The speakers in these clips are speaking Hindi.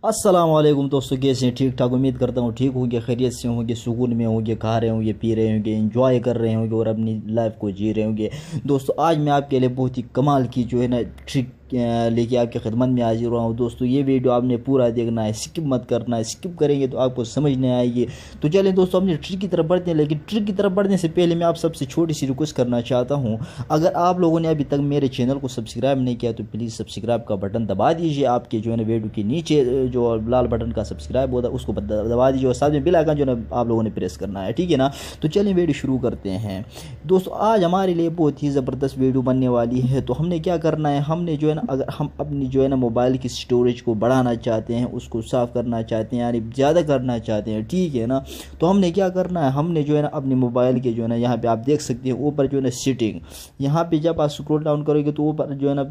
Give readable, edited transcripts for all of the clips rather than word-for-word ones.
अस्सलाम वालेकुम दोस्तों, कैसे हैं? ठीक ठाक, उम्मीद करता हूँ ठीक होंगे, खैरियत से होंगे, सुकून में होंगे, खा रहे होंगे, पी रहे होंगे, एंजॉय कर रहे होंगे और अपनी लाइफ को जी रहे होंगे। दोस्तों आज मैं आपके लिए बहुत ही कमाल की जो है ना ट्रिक लेके आपकी खिदमत में हाजिर हुआ हूँ। दोस्तों ये वीडियो आपने पूरा देखना है, स्किप मत करना है, स्किप करेंगे तो आपको समझ नहीं आएगी। तो चलें दोस्तों अपनी ट्रिक की तरफ बढ़ते हैं, लेकिन ट्रिक की तरफ बढ़ने से पहले मैं आप सबसे छोटी सी रिक्वेस्ट करना चाहता हूँ। अगर आप लोगों ने अभी तक मेरे चैनल को सब्सक्राइब नहीं किया तो प्लीज़ सब्सक्राइब का बटन दबा दीजिए। आपके जो है ना वीडियो के नीचे जो लाल बटन का सब्सक्राइब होता है उसको दबा दीजिए और साथ में बेल आइकन जो है ना आप लोगों ने प्रेस करना है, ठीक है ना। तो चलिए वीडियो शुरू करते हैं। दोस्तों आज हमारे लिए बहुत ही ज़बरदस्त वीडियो बनने वाली है। तो हमने क्या करना है, हमने जो है ना अगर हम अपनी जो है ना मोबाइल की स्टोरेज को बढ़ाना चाहते हैं, उसको साफ़ करना चाहते हैं, यानी ज़्यादा करना चाहते हैं, ठीक है ना। तो हमने क्या करना है, हमने जो है ना अपनी मोबाइल के जो है ना यहाँ पे आप देख सकते हैं ऊपर जो है ना सेटिंग, यहाँ पे जब आप स्क्रॉल डाउन करोगे तो ऊपर जो है ना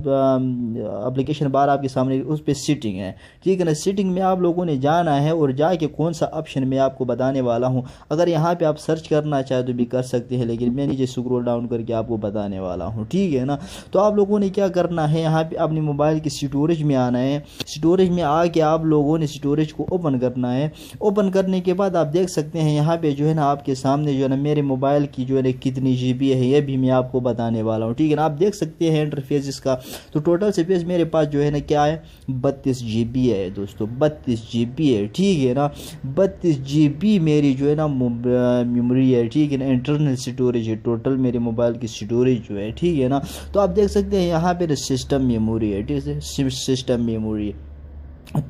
एप्लीकेशन बार आपके सामने उस पर सेटिंग है, ठीक है ना। सेटिंग में आप लोगों ने जाना है और जाके कौन सा ऑप्शन मैं आपको बताने वाला हूँ। अगर यहाँ पे आप सर्च करना चाहे तो भी कर सकते हैं, लेकिन मैं नीचे स्क्रॉल डाउन करके आपको बताने वाला हूँ, ठीक है ना। तो आप लोगों ने क्या करना है, यहाँ पे अपनी मोबाइल की स्टोरेज में आना है। स्टोरेज में आके आप लोगों ने स्टोरेज को ओपन करना है। ओपन करने के बाद आप देख सकते हैं यहाँ पे जो है ना आपके सामने जो है ना मेरे मोबाइल की जो है ना कितनी GB है ये भी मैं आपको बताने वाला हूँ, ठीक है ना। आप देख सकते हैं इंटरफेस इसका। तो टोटल स्पेस मेरे पास जो है ना क्या है, 32 GB है दोस्तों, 32 GB है, ठीक है ना। 32 GB मेरी जो है ना मेमोरी है, ठीक है ना, इंटरनल स्टोरेज है टोटल मेरे मोबाइल की स्टोरेज जो है, ठीक है ना। तो आप देख सकते हैं यहाँ पे सिस्टम मेमोरी है, ठीक है, सिस्टम मेमोरी।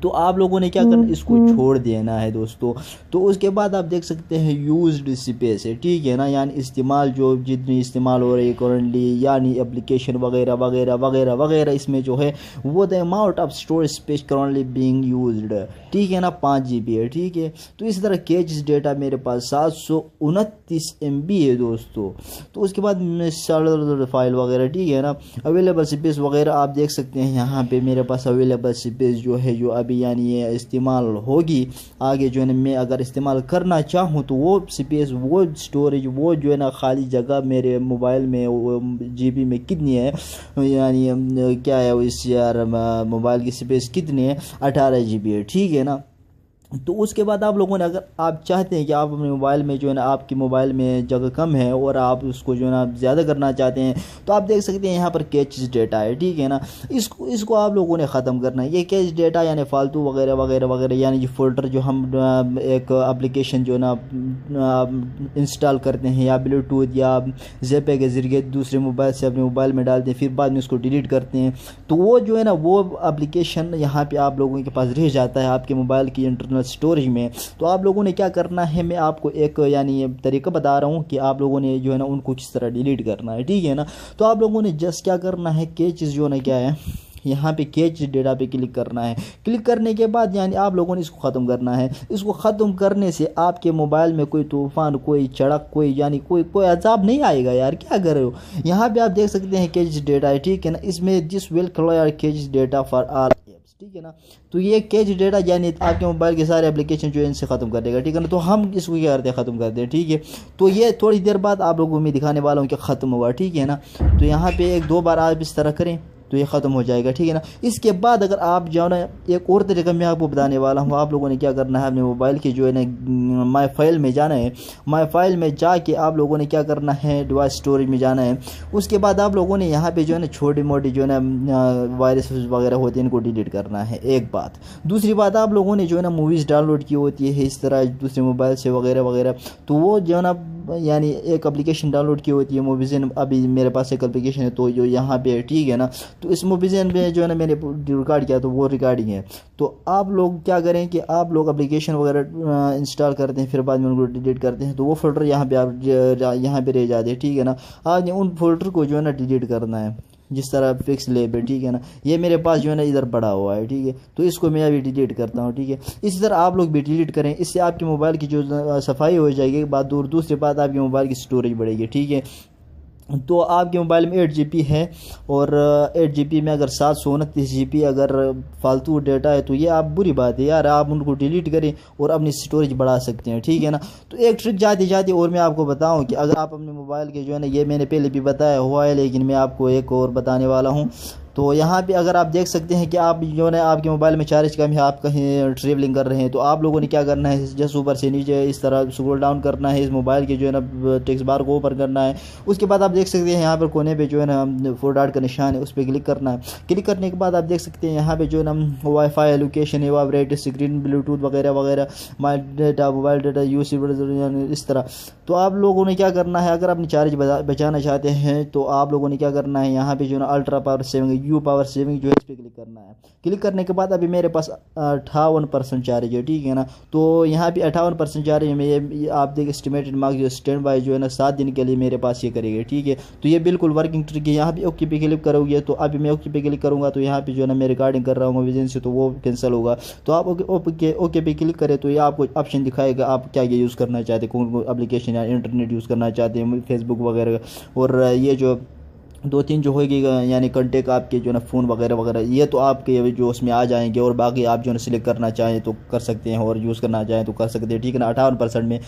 तो आप लोगों ने क्या करना, इसको छोड़ देना है दोस्तों। तो उसके बाद आप देख सकते हैं यूज्ड स्पेस है, ठीक है ना, यानी इस्तेमाल जो जितनी इस्तेमाल हो रही है करंटली, यानी एप्लीकेशन वगैरह वगैरह वगैरह वगैरह इसमें जो है वो the amount of storage space currently being used, ठीक है ना, 5 GB है, ठीक है। तो इस तरह कैच डेटा मेरे पास 729 MB है दोस्तों। तो उसके बाद फाइल वगैरह, ठीक है ना, अवेलेबल स्पेस वगैरह आप देख सकते हैं यहाँ पे मेरे पास अवेलेबल स्पेस जो है जो अभी यानी ये इस्तेमाल होगी आगे जो है ना, मैं अगर इस्तेमाल करना चाहूँ तो वो स्पेस, वो स्टोरेज, वो जो है ना खाली जगह मेरे मोबाइल में वो GB में कितनी है, यानी क्या है इस यार मोबाइल की स्पेस कितनी है, 18 GB है, ठीक है ना। तो उसके बाद आप लोगों ने अगर आप चाहते हैं कि आप अपने मोबाइल में जो है ना आपकी मोबाइल में जगह कम है और आप उसको जो है ना ज़्यादा करना चाहते हैं, तो आप देख सकते हैं यहाँ पर कैच डेटा है, ठीक है ना। इसको आप लोगों ने ख़त्म करना है। ये कैच डेटा यानी फालतू वगैरह वगैरह वगैरह, यानी जो फोल्डर जो हम एक एप्लीकेशन जो है ना इंस्टॉल करते हैं या ब्लूटूथ या ज़ेपे के ज़रिए दूसरे मोबाइल से अपने मोबाइल में डालते हैं, फिर बाद में उसको डिलीट करते हैं, तो वो जो है ना वो एप्लीकेशन यहाँ पर आप लोगों के पास रह जाता है आपके मोबाइल की इंटरनल स्टोरेज में। तो आप लोगों ने क्या करना है, मैं आपको एक यानी तरीका बता रहा हूँ कि आप लोगों ने जो है ना उनको किस तरह डिलीट करना है, ठीक है ना। तो आप लोगों ने जस्ट क्या करना है, कैच जो है ना क्या है, यहाँ पे कैच डेटा पे क्लिक करना है। क्लिक करने के बाद यानी आप लोगों ने इसको ख़त्म करना है। इसको ख़त्म करने से आपके मोबाइल में कोई तूफ़ान, कोई चड़क, कोई यानी कोई अजाब नहीं आएगा यार, क्या कर रहे हो। यहाँ पे आप देख सकते हैं कैच डेटा है, ठीक है ना। इसमें this will clear catch data for all, ठीक है ना। तो ये कैच डेटा यानी आपके मोबाइल के सारे एप्लीकेशन जो है इनसे ख़त्म कर देगा, ठीक है ना। तो हम इसको क्या करते हैं, ख़त्म करते हैं, ठीक है। तो ये थोड़ी देर बाद आप लोगों को मैं दिखाने वाला हूँ कि ख़त्म हुआ, ठीक है ना। तो यहाँ पे 1-2 बार आप इस तरह करें तो ये ख़त्म हो जाएगा, ठीक है ना। इसके बाद अगर आप जो है ना एक और तरीका मैं आपको बताने वाला हूँ, आप लोगों ने क्या करना है, अपने मोबाइल की जो है ना माई फाइल में जाना है। माई फाइल में जाके आप लोगों ने क्या करना है, डिवाइस स्टोरेज में जाना है। उसके बाद आप लोगों ने यहाँ पे जो है ना छोटी मोटी जो है ना वायरस वगैरह होते हैं इनको डिलीट करना है, एक बात। दूसरी बात, आप लोगों ने जो है ना मूवीज़ डाउनलोड की होती है इस तरह दूसरे मोबाइल से वगैरह वगैरह, तो वो जो है ना यानी एक एप्लीकेशन डाउनलोड की होती है मूवीज़न, अभी मेरे पास एक एप्लीकेशन है तो जो यहाँ पे है, ठीक है ना। तो इस मूवीज़न में जो है ना मैंने रिकॉर्ड किया तो वो रिकॉर्डिंग है। तो आप लोग क्या करें कि आप लोग एप्लीकेशन वगैरह इंस्टॉल करते हैं, फिर बाद में उनको डिलीट करते हैं, तो वो फोल्डर यहाँ पे आप यहाँ पे रह जाते हैं, ठीक है ना। आज उन फोल्डर को जो है ना डिलीट करना है, जिस तरह फिक्स लेबल, ठीक है ना। ये मेरे पास जो है ना इधर पड़ा हुआ है, ठीक है। तो इसको मैं अभी डिलीट करता हूँ, ठीक है। इसी तरह आप लोग भी डिलीट करें, इससे आपके मोबाइल की जो सफाई हो जाएगी। बात दूर, दूसरी बात आपके मोबाइल की स्टोरेज बढ़ेगी, ठीक है। तो आपके मोबाइल में 8 GB है और 8 GB में अगर 729 GB अगर फालतू डेटा है तो ये आप बुरी बात है यार, आप उनको डिलीट करें और अपनी स्टोरेज बढ़ा सकते हैं, ठीक है ना। तो एक ट्रिक जाते जाते और मैं आपको बताऊं कि अगर आप अपने मोबाइल के जो है ना, ये मैंने पहले भी बताया हुआ है लेकिन मैं आपको एक और बताने वाला हूं। तो यहाँ पे अगर आप देख सकते हैं कि आप जो है आपके मोबाइल में चार्ज कम है, आप कहीं ट्रैवलिंग कर रहे हैं, तो आप लोगों ने क्या करना है, जस्ट ऊपर से नीचे इस तरह स्क्रॉल डाउन करना है, इस मोबाइल के जो है ना टेक्स्ट बार को ओपन करना है। उसके बाद आप देख सकते हैं यहाँ पर कोने पे जो है ना 4 डॉट का निशान है, उस पर क्लिक करना है। क्लिक करने के बाद आप देख सकते हैं यहाँ पे जो है ना वाईफाई लोकेशन है, वाइब्रेट स्क्रीन, ब्लूटूथ वगैरह वगैरह, my data, mobile data, UC, इस तरह। तो आप लोगों ने क्या करना है, अगर अपनी चार्ज बचाना चाहते हैं तो आप लोगों ने क्या करना है, यहाँ पे जो है ना ultra power saving, you power saving जो है इस पर क्लिक करना है। क्लिक करने के बाद अभी मेरे पास 58% चार्ज है, ठीक है ना। तो यहाँ पे 58% चार्ज में ये आप देख एस्टिमेटेड मार्क जो स्टैंड बाय जो है ना 7 दिन के लिए मेरे पास ये करेगी, ठीक है। तो ये बिल्कुल वर्किंग ट्रिक है। यहाँ पे ओके पे क्लिक करोगे तो अभी मैं ओके पे क्लिक करूँगा तो यहाँ पे जो है ना मैं रिकॉर्डिंग कर रहा हूँ विजन से, तो वो कैंसिल होगा। तो आप ओके पे क्लिक करें तो ये आपको ऑप्शन दिखाएगा आप क्या ये यूज़ करना चाहते हैं, कौन कौन एप्लीकेशन या इंटरनेट यूज़ करना चाहते हैं, फेसबुक वगैरह, और ये जो 2-3 जो होगी यानी कंटेक्ट आपके जो है ना फ़ोन वगैरह वगैरह, ये तो आपके जो उसमें आ जाएंगे, और बाकी आप जो है ना सिलेक्ट करना चाहें तो कर सकते हैं और यूज़ करना चाहें तो कर सकते हैं, ठीक है ना।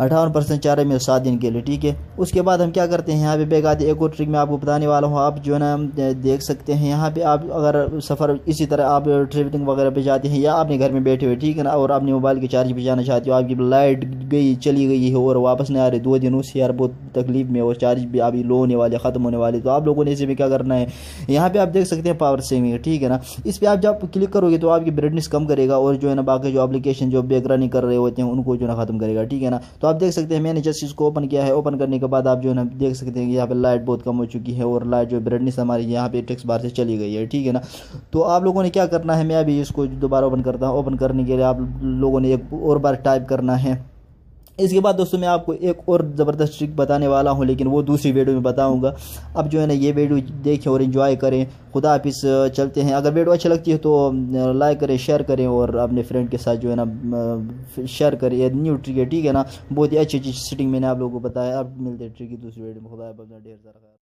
58% चार्ज में 7 दिन के लिए, ठीक है। उसके बाद हम क्या करते हैं, यहाँ पे बैक आते, एक और ट्रिक मैं आपको बताने वाला हूँ। आप जो है ना देख सकते हैं यहाँ पे, आप अगर सफ़र इसी तरह आप ट्रैवलिंग वगैरह पे जाते हैं या अपने घर में बैठे हुए, ठीक है ना, और अपने मोबाइल की चार्ज पे जाना चाहते हो, आपकी लाइट गई चली गई है और वापस नहीं आ रही 2 दिनों से, यार बहुत तकलीफ में, और चार्ज भी अभी लो होने वाले, ख़त्म होने वाली, तो आप लोगों ने इसी में क्या करना है, यहाँ पर आप देख सकते हैं पावर सेविंग, ठीक है ना। इस पर आप जब क्लिक करोगे तो आपकी ब्राइटनेस कम करेगा, और जो है ना बाकी जो एप्लीकेशन जो बैकग्राउंड कर रहे होते हैं उनको जो है ना ख़त्म करेगा, ठीक है ना। तो आप देख सकते हैं मैंने इसको ओपन किया है। ओपन करने के बाद आप जो है ना देख सकते हैं कि यहाँ पे लाइट बहुत कम हो चुकी है, और लाइट जो ब्राइटनेस हमारी यहाँ पे टेक्स्ट बार से चली गई है, ठीक है ना। तो आप लोगों ने क्या करना है, मैं अभी इसको दोबारा ओपन करता हूँ। ओपन करने के लिए आप लोगों ने एक और बार टाइप करना है। इसके बाद दोस्तों मैं आपको एक और ज़बरदस्त ट्रिक बताने वाला हूँ, लेकिन वो दूसरी वीडियो में बताऊँगा। अब जो है ना ये वीडियो देखें और एंजॉय करें। खुदा हाफिज़, चलते हैं। अगर वीडियो अच्छी लगती है तो लाइक करें, शेयर करें, और अपने फ्रेंड के साथ जो है ना शेयर करें। ये न्यू ट्रिक है, ठीक है ना, बहुत ही अच्छी सेटिंग मैंने आप लोगों को बताया। अब मिलते हैं ट्रिक की दूसरी वीडियो में। खुदा हाफिज़, ढेर सारा।